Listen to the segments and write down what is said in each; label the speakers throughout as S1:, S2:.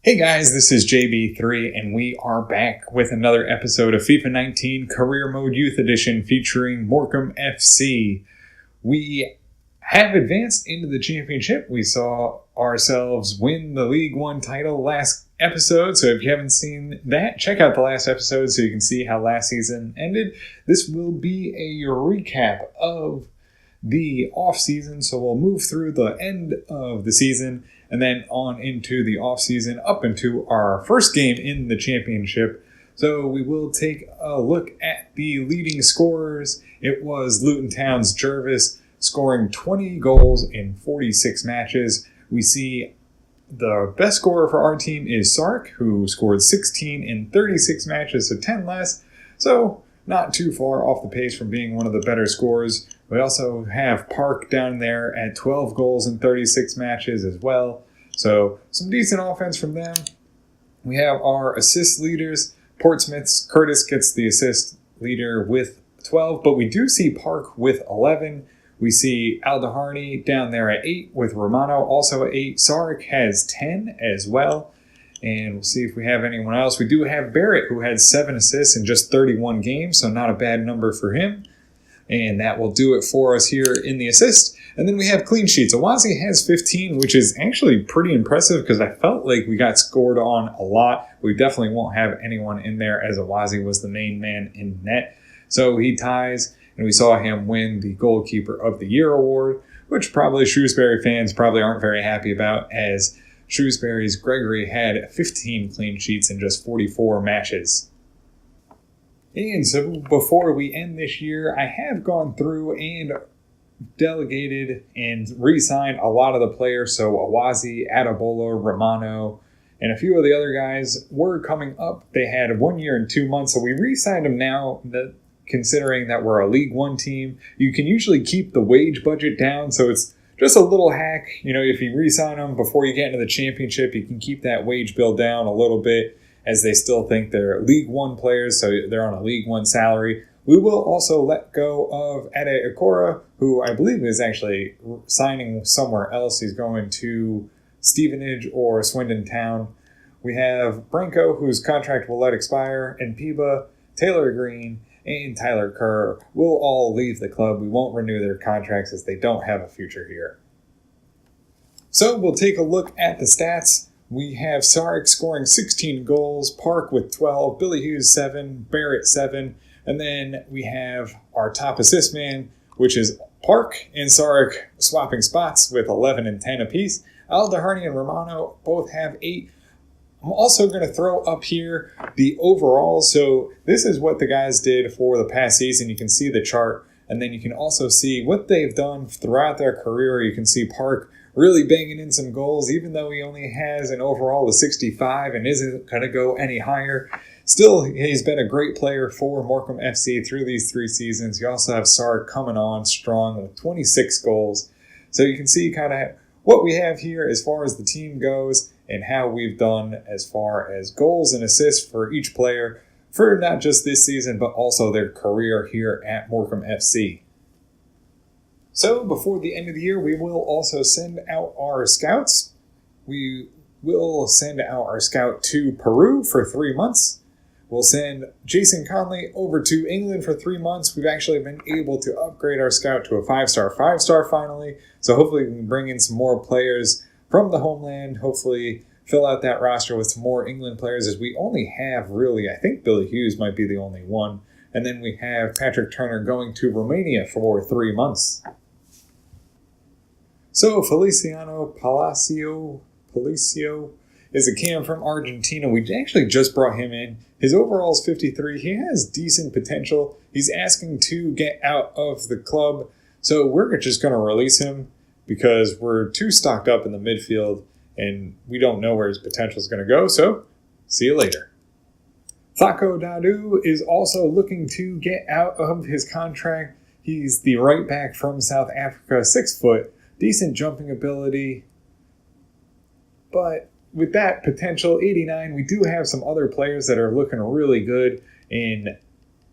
S1: Hey guys, this is JB3 and we are back with another episode of FIFA 19 Career Mode Youth Edition featuring Morecambe FC. We have advanced into the championship. We saw ourselves win the League One title last episode, so if you haven't seen that, check out the last episode so you can see how last season ended. This will be a recap of the off-season, so we'll move through the end of the season and then on into the off-season up into our first game in the championship. So we will take a look at the leading scorers. It was Luton Town's Jervis scoring 20 goals in 46 matches. We see the best scorer for our team is Sark, who scored 16 in 36 matches, so 10 less. So not too far off the pace from being one of the better scorers. We also have Park down there at 12 goals in 36 matches as well. So some decent offense from them. We have our assist leaders. Portsmouth's Curtis gets the assist leader with 12, but we do see Park with 11. We see Aldeharney down there at 8 with Romano also at 8. Sarek has 10 as well. And we'll see if we have anyone else. We do have Barrett, who had 7 assists in just 31 games, so not a bad number for him. And that will do it for us here in the assist. And then we have clean sheets. Awazi has 15, which is actually pretty impressive because I felt like we got scored on a lot. We definitely won't have anyone in there as Awazi was the main man in net. So he ties, and we saw him win the Goalkeeper of the Year award, which probably Shrewsbury fans probably aren't very happy about, as Shrewsbury's Gregory had 15 clean sheets in just 44 matches. And so before we end this year, I have gone through and delegated and re-signed a lot of the players. So Awazi, Adebola, Romano, and a few of the other guys were coming up. They had 1 year and 2 months, so we re-signed them now. Considering that we're a League One team, you can usually keep the wage budget down, so it's just a little hack. You know, if you re-sign them before you get into the championship, you can keep that wage bill down a little bit, as they still think they're League One players, so they're on a League One salary. We will also let go of Ade Ikora, who I believe is actually signing somewhere else. He's going to Stevenage or Swindon Town. We have Branko, whose contract will let expire, and Piba, Taylor Green, and Tyler Kerr will all leave the club. We won't renew their contracts as they don't have a future here. So we'll take a look at the stats. We have Sarek scoring 16 goals, Park with 12, Billy Hughes 7, Barrett 7, and then we have our top assist man, which is Park and Sarek swapping spots with 11 and 10 apiece. Aldeharney and Romano both have 8. I'm also going to throw up here the overall. So this is what the guys did for the past season. You can see the chart, and then you can also see what they've done throughout their career. You can see Park really banging in some goals, even though he only has an overall of 65 and isn't going to go any higher. Still, he's been a great player for Morecambe FC through these 3 seasons. You also have Sark coming on strong with 26 goals. So you can see kind of what we have here as far as the team goes and how we've done as far as goals and assists for each player for not just this season, but also their career here at Morecambe FC. So before the end of the year, we will also send out our scouts. We will send out our scout to Peru for 3 months. We'll send Jason Conley over to England for 3 months. We've actually been able to upgrade our scout to a 5-star finally. So hopefully we can bring in some more players from the homeland. Hopefully fill out that roster with some more England players, as we only have really, I think Billy Hughes might be the only one. And then we have Patrick Turner going to Romania for 3 months. So Feliciano Palacio is a cam from Argentina. We actually just brought him in. His overall is 53. He has decent potential. He's asking to get out of the club, so we're just going to release him because we're too stocked up in the midfield and we don't know where his potential is going to go. So see you later. Thako Dadu is also looking to get out of his contract. He's the right back from South Africa, 6 foot. Decent jumping ability, but with that potential, 89, we do have some other players that are looking really good in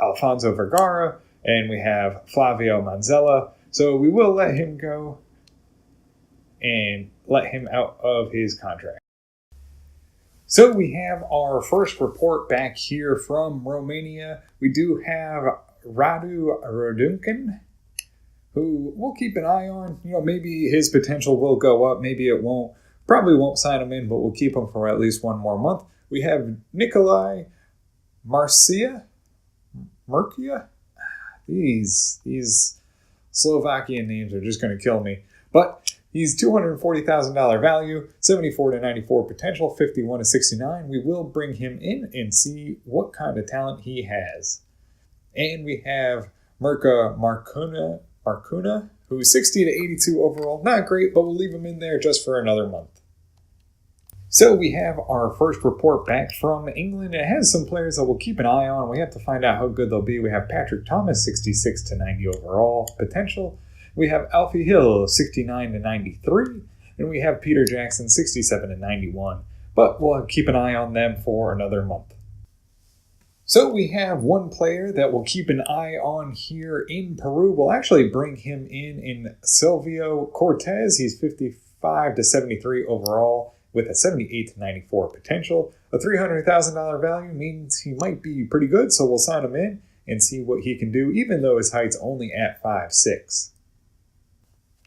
S1: Alfonso Vergara, and we have Flavio Manzella. So we will let him go and let him out of his contract. So we have our first report back here from Romania. We do have Radu Raduncan, who we'll keep an eye on. Maybe his potential will go up, maybe it won't. Probably won't sign him in, but we'll keep him for at least one more month. We have Nikolai Marcia. These Slovakian names are just going to kill me. But he's $240,000 value, 74 to 94 potential, 51 to 69. We will bring him in and see what kind of talent he has. And we have Mirka Markuna, who's 60 to 82 overall. Not great, but we'll leave him in there just for another month. So we have our first report back from England. It has some players that we'll keep an eye on. We have to find out how good they'll be. We have Patrick Thomas, 66 to 90 overall potential. We have Alfie Hill, 69 to 93. And we have Peter Jackson, 67 to 91. But we'll keep an eye on them for another month. So we have one player that we'll keep an eye on here in Peru. We'll actually bring him in Silvio Cortez. He's 55 to 73 overall with a 78 to 94 potential. A $300,000 value means he might be pretty good, so we'll sign him in and see what he can do, even though his height's only at 5'6".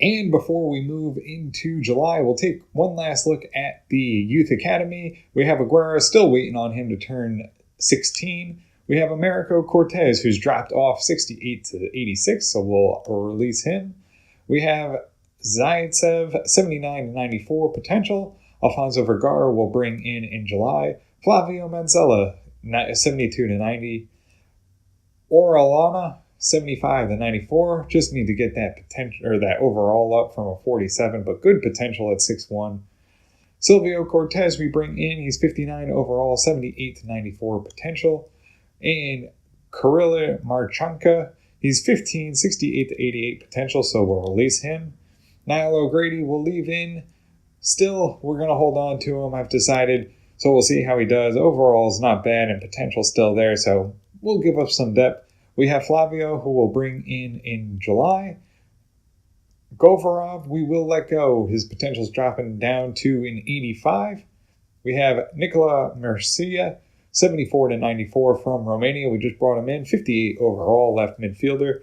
S1: And before we move into July, we'll take one last look at the Youth Academy. We have Aguero, still waiting on him to turn 16. We have Americo Cortez, who's dropped off 68 to 86, so we'll release him. We have Zaitsev, 79 to 94 potential. Alfonso Vergara will bring in July. Flavio Manzella, 72 to 90. Orellana, 75 to 94. Just need to get that potential or that overall up from a 47, but good potential at 6'1". Silvio Cortez we bring in. He's 59 overall, 78 to 94 potential. And Kirill Marchanka, he's 15, 68 to 88 potential, so we'll release him. Niall O'Grady we'll leave in. Still, we're going to hold on to him, I've decided. So we'll see how he does. Overall is not bad and potential still there, so we'll give up some depth. We have Flavio, who we'll bring in July. Govarov, we will let go. His potential's dropping down to an 85. We have Nicola Mercia, 74 to 94 from Romania. We just brought him in. 58 overall, left midfielder.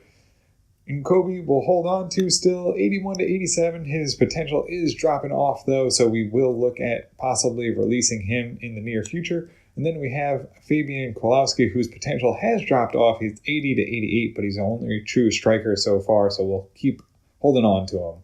S1: And Kobe will hold on to still 81 to 87. His potential is dropping off, though, so we will look at possibly releasing him in the near future. And then we have Fabian Kowalski, whose potential has dropped off. He's 80 to 88, but he's the only true striker so far, so we'll keep holding on to him.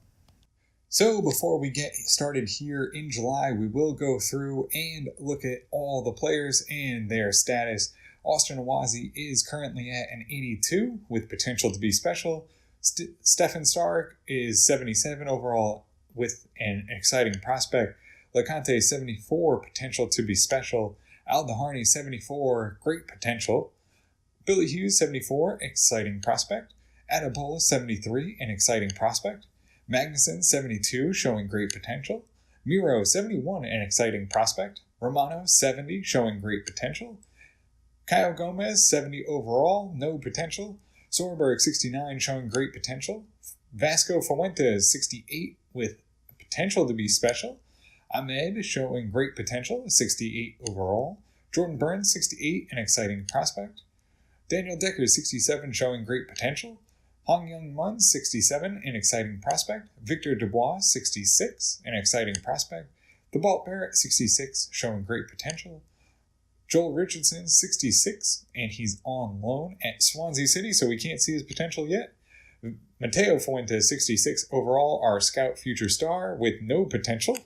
S1: So before we get started here in July, we will go through and look at all the players and their status. Austin Awazi is currently at an 82 with potential to be special. Stefan Stark is 77 overall with an exciting prospect. LeConte 74, potential to be special. Aldeharni 74, great potential. Billy Hughes 74, exciting prospect. Adabola 73, an exciting prospect. Magnuson 72, showing great potential. Miro 71, an exciting prospect. Romano 70, showing great potential. Kyle Gomez, 70 overall, no potential. Sorberg, 69, showing great potential. Vasco Fuentes, 68, with potential to be special. Ahmed, showing great potential, 68 overall. Jordan Burns, 68, an exciting prospect. Daniel Decker, 67, showing great potential. Hong Young Mun, 67, an exciting prospect. Victor Dubois, 66, an exciting prospect. Thebalt Barrett, 66, showing great potential. Joel Richardson, 66, and he's on loan at Swansea City, so we can't see his potential yet. Mateo Fuentes, 66 overall, our scout future star with no potential.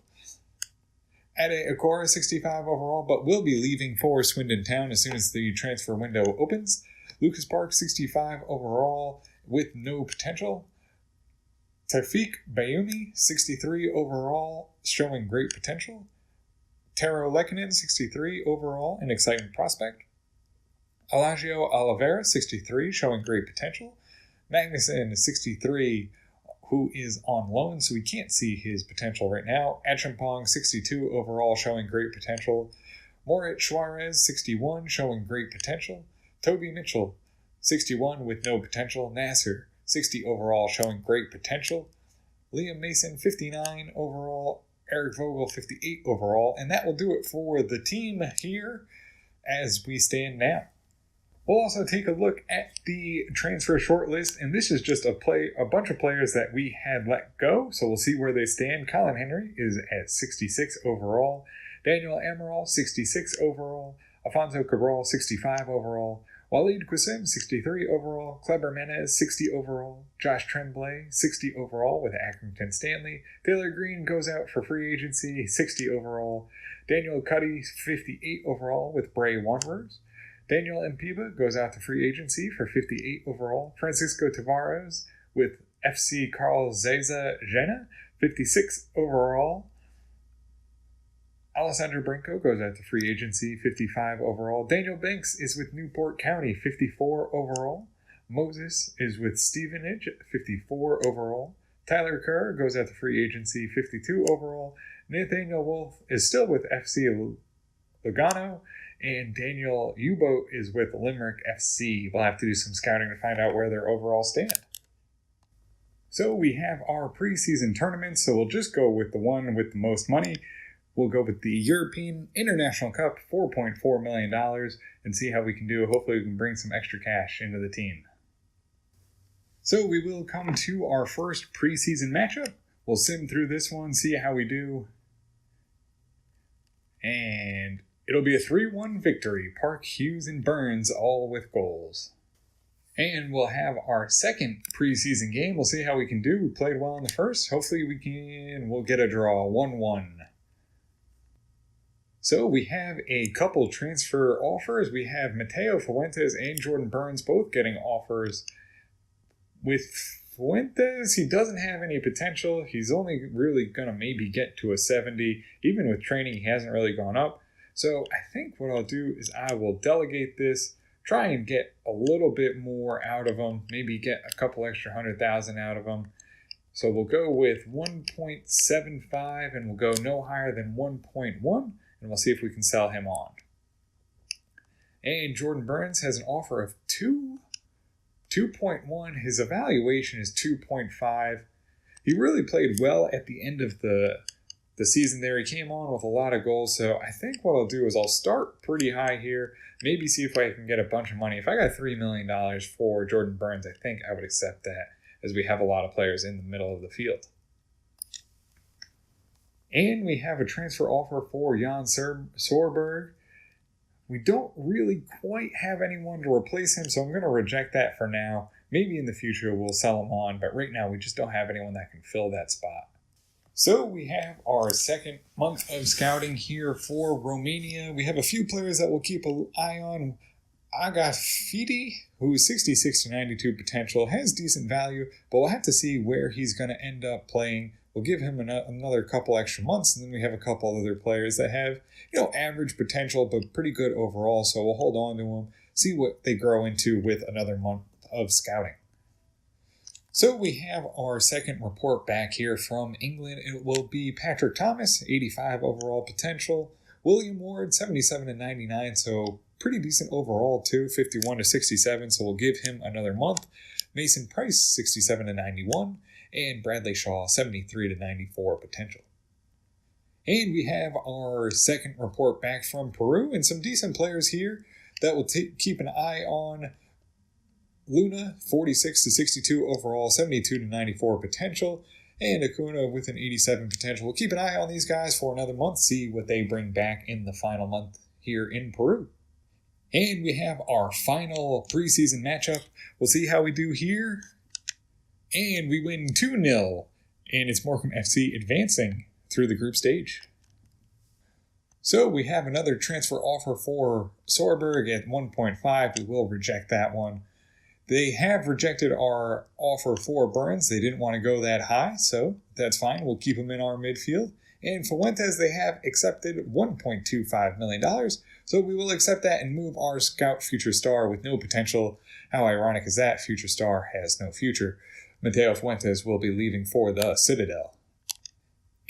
S1: Ade Akora, 65 overall, but will be leaving for Swindon Town as soon as the transfer window opens. Lucas Park, 65 overall with no potential. Tafik Bayoumi, 63 overall, showing great potential. Taro Lekkonen, 63 overall, an exciting prospect. Elagio Oliveira, 63, showing great potential. Magnuson, 63, who is on loan, so we can't see his potential right now. Achampong, 62 overall, showing great potential. Moritz Suarez, 61, showing great potential. Toby Mitchell, 61 with no potential. Nasser, 60 overall, showing great potential. Liam Mason, 59 overall, Eric Vogel 58 overall, and that will do it for the team here as we stand now. We'll also take a look at the transfer shortlist, and this is just a bunch of players that we had let go, so we'll see where they stand. Colin Henry is at 66 overall, Daniel Amaral 66 overall, Alfonso Cabral 65 overall, Walid Qasim 63 overall, Kleber Menez 60 overall, Josh Tremblay 60 overall with Accrington Stanley, Taylor Green goes out for free agency 60 overall, Daniel Cuddy 58 overall with Bray Wanderers, Daniel Mpiba goes out to free agency for 58 overall. Francisco Tavares with FC Carl Zeiss Jena, 56 overall. Alessandro Brinco goes out to free agency, 55 overall. Daniel Banks is with Newport County, 54 overall. Moses is with Stevenage, 54 overall. Tyler Kerr goes out to free agency, 52 overall. Nathaniel Wolf is still with FC Lugano. And Daniel U-Boat is with Limerick FC. We'll have to do some scouting to find out where their overall stand. So we have our preseason tournament, so we'll just go with the one with the most money. We'll go with the European International Cup, $4.4 million, and see how we can do. Hopefully we can bring some extra cash into the team. So we will come to our first preseason matchup. We'll sim through this one, see how we do. And it'll be a 3-1 victory. Park, Hughes, and Burns all with goals. And we'll have our second preseason game. We'll see how we can do. We played well in the first. Hopefully we'll get a draw, 1-1. So we have a couple transfer offers. We have Mateo Fuentes and Jordan Burns both getting offers. With Fuentes, he doesn't have any potential. He's only really going to maybe get to a 70. Even with training, he hasn't really gone up. So I think what I'll do is I will delegate this, try and get a little bit more out of them, maybe get a couple extra 100,000 out of them. So we'll go with 1.75 and we'll go no higher than 1.1 and we'll see if we can sell him on. And Jordan Burns has an offer of 2.1. His evaluation is 2.5. He really played well at the end of the season there. He came on with a lot of goals, so I think what I'll do is I'll start pretty high here, maybe see if I can get a bunch of money. If I got $3 million for Jordan Burns, I think I would accept that, as we have a lot of players in the middle of the field. And we have a transfer offer for Jan Sorberg. We don't really quite have anyone to replace him, so I'm going to reject that for now. Maybe in the future we'll sell him on, but right now we just don't have anyone that can fill that spot. So we have our second month of scouting here for Romania. We have a few players that we'll keep an eye on. Agafidi, who is 66 to 92 potential, has decent value, but we'll have to see where he's going to end up playing. We'll give him another couple extra months, and then we have a couple other players that have, average potential, but pretty good overall. So we'll hold on to them, see what they grow into with another month of scouting. So we have our second report back here from England. It will be Patrick Thomas, 85 overall potential. William Ward, 77 to 99, so pretty decent overall too, 51 to 67, so we'll give him another month. Mason Price, 67 to 91, and Bradley Shaw, 73 to 94 potential. And we have our second report back from Peru, and some decent players here that we'll keep an eye on. Luna, 46 to 62 overall, 72 to 94 potential, and Acuna with an 87 potential. We'll keep an eye on these guys for another month, see what they bring back in the final month here in Peru. And we have our final preseason matchup. We'll see how we do here. And we win 2-0, and it's Morecambe FC advancing through the group stage. So we have another transfer offer for Sorberg at 1.5. We will reject that one. They have rejected our offer for Burns. They didn't want to go that high, so that's fine. We'll keep him in our midfield. And Fuentes, they have accepted $1.25 million, so we will accept that and move our scout future star with no potential. How ironic is that? Future star has no future. Mateo Fuentes will be leaving for the Citadel.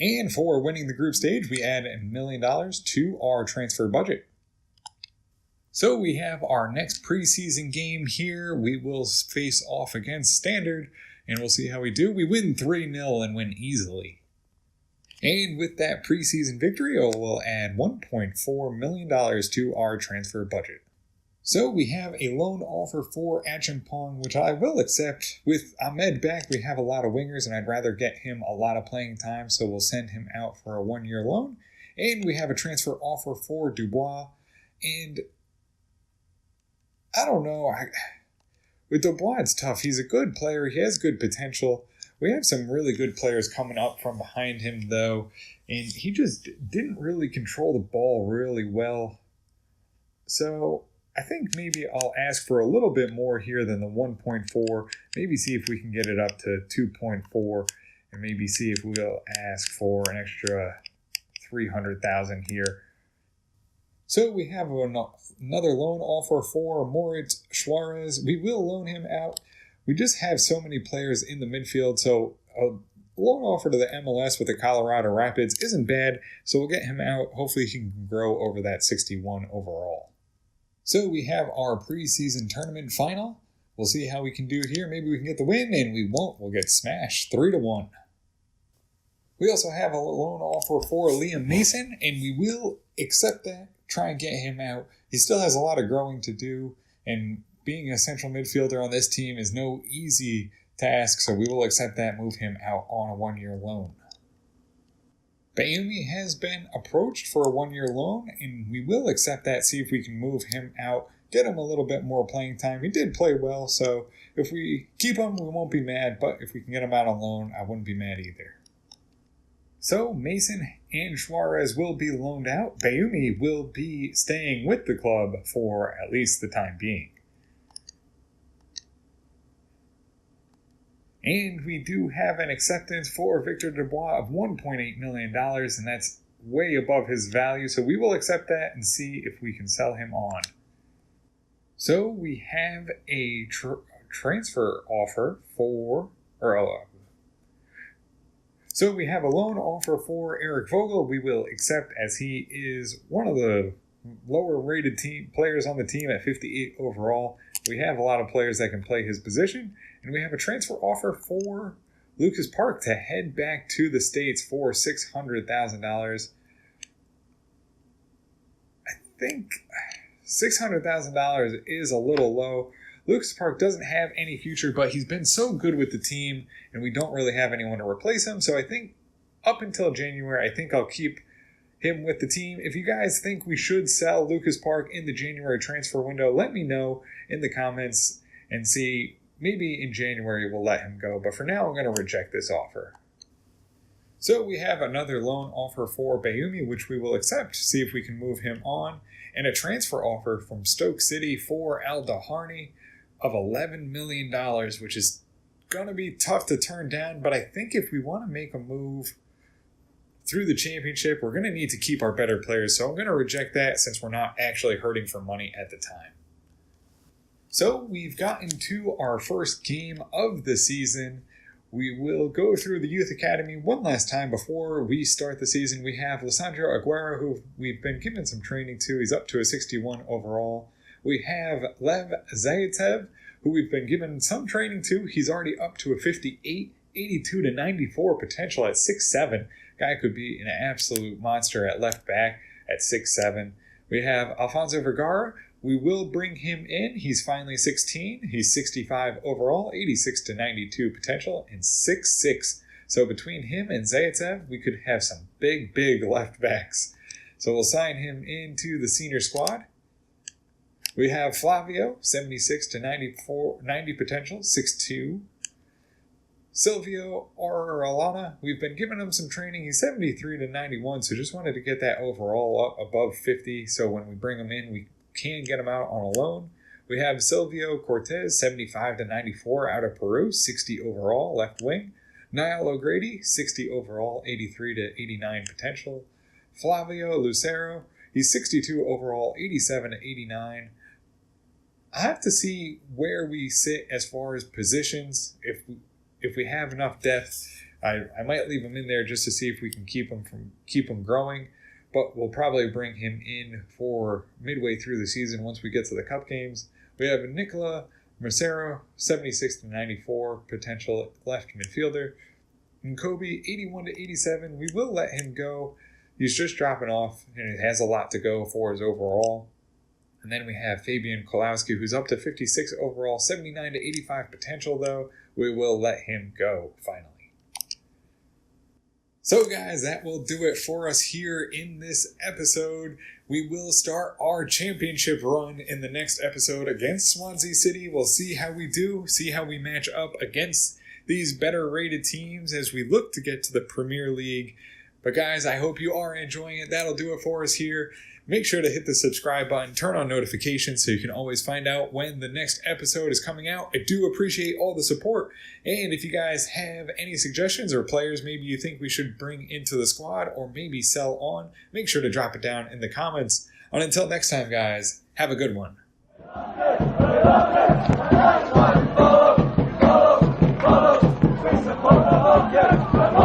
S1: And for winning the group stage, we add $1 million to our transfer budget. So we have our next preseason game here. We will face off against Standard, and we'll see how we do. We win 3-0 and win easily. And with that preseason victory, we'll add $1.4 million to our transfer budget. So we have a loan offer for Acheampong, which I will accept. With Ahmed back, we have a lot of wingers, and I'd rather get him a lot of playing time, so we'll send him out for a 1-year loan. And we have a transfer offer for Dubois. And I don't know. With Dubois, it's tough. He's a good player. He has good potential. We have some really good players coming up from behind him, though, and he just didn't really control the ball really well. So I think maybe I'll ask for a little bit more here than the 1.4. Maybe see if we can get it up to 2.4, and maybe see if we'll ask for an extra $300,000 here. So we have another loan offer for Moritz Suarez. We will loan him out. We just have so many players in the midfield, so a loan offer to the MLS with the Colorado Rapids isn't bad, so we'll get him out. Hopefully he can grow over that 61 overall. So we have our preseason tournament final. We'll see how we can do here. Maybe we can get the win, and we won't. We'll get smashed 3-1. We also have a loan offer for Liam Mason, and we will accept that, try and get him out. He still has a lot of growing to do, and being a central midfielder on this team is no easy task, so we will accept that, move him out on a 1-year loan. Bayumi has been approached for a 1-year loan, and we will accept that, see if we can move him out, get him a little bit more playing time. He did play well, so if we keep him, we won't be mad, but if we can get him out on loan, I wouldn't be mad either. So Mason and Suarez will be loaned out. Bayumi will be staying with the club for at least the time being. And we do have an acceptance for Victor Dubois of $1.8 million, and that's way above his value, so we will accept that and see if we can sell him on. So we have a transfer offer for, so we have a loan offer for Eric Vogel. We will accept, as he is one of the lower rated players on the team at 58 overall. We have a lot of players that can play his position. And we have a transfer offer for Lucas Park to head back to the States for $600,000. I think $600,000 is a little low. Lucas Park doesn't have any future, but he's been so good with the team, and we don't really have anyone to replace him. So I think up until January, I think I'll keep him with the team. If you guys think we should sell Lucas Park in the January transfer window, let me know in the comments and see. Maybe in January we'll let him go, but for now I'm going to reject this offer. So we have another loan offer for Bayumi, which we will accept, see if we can move him on, and a transfer offer from Stoke City for Al Daharni of $11 million, which is going to be tough to turn down, but I think if we want to make a move through the championship, we're going to need to keep our better players, so I'm going to reject that since we're not actually hurting for money at the time. So we've gotten to our first game of the season. We will go through the Youth Academy one last time before we start the season. We have Lissandro Aguero, who we've been given some training to. He's up to a 61 overall. We have Lev Zayatev, who we've been given some training to. He's already up to a 58, 82 to 94 potential at 6'7". Guy could be an absolute monster at left back at 6'7". We have Alfonso Vergara. We will bring him in. He's finally 16. He's 65 overall, 86 to 92 potential, and 6'6". So between him and Zayatev, we could have some big left backs. So we'll sign him into the senior squad. We have Flavio, 76 to 90 potential, 6'2". Silvio Orellana, we've been giving him some training. He's 73 to 91, so just wanted to get that overall up above 50. So when we bring him in, we can get him out on a loan. We have Silvio Cortez, 75 to 94 out of Peru, 60 overall, left wing. Niall O'Grady, 60 overall, 83 to 89 potential. Flavio Lucero, he's 62 overall, 87 to 89. I have to see where we sit as far as positions. If we have enough depth, I might leave him in there just to see if we can keep him growing. But we'll probably bring him in for midway through the season once we get to the cup games. We have Nicola Mercero, 76 to 94 potential left midfielder. And Kobe, 81-87. We will let him go. He's just dropping off, and it has a lot to go for his overall. And then we have Fabian Kolowski, who's up to 56 overall, 79-85 potential, though. We will let him go, finally. So, guys, that will do it for us here in this episode. We will start our championship run in the next episode against Swansea City. We'll see how we do, see how we match up against these better-rated teams as we look to get to the Premier League. But, guys, I hope you are enjoying it. That'll do it for us here. Make sure to hit the subscribe button, turn on notifications so you can always find out when the next episode is coming out. I do appreciate all the support. And if you guys have any suggestions or players maybe you think we should bring into the squad or maybe sell on, make sure to drop it down in the comments. And until next time, guys, have a good one. Follow,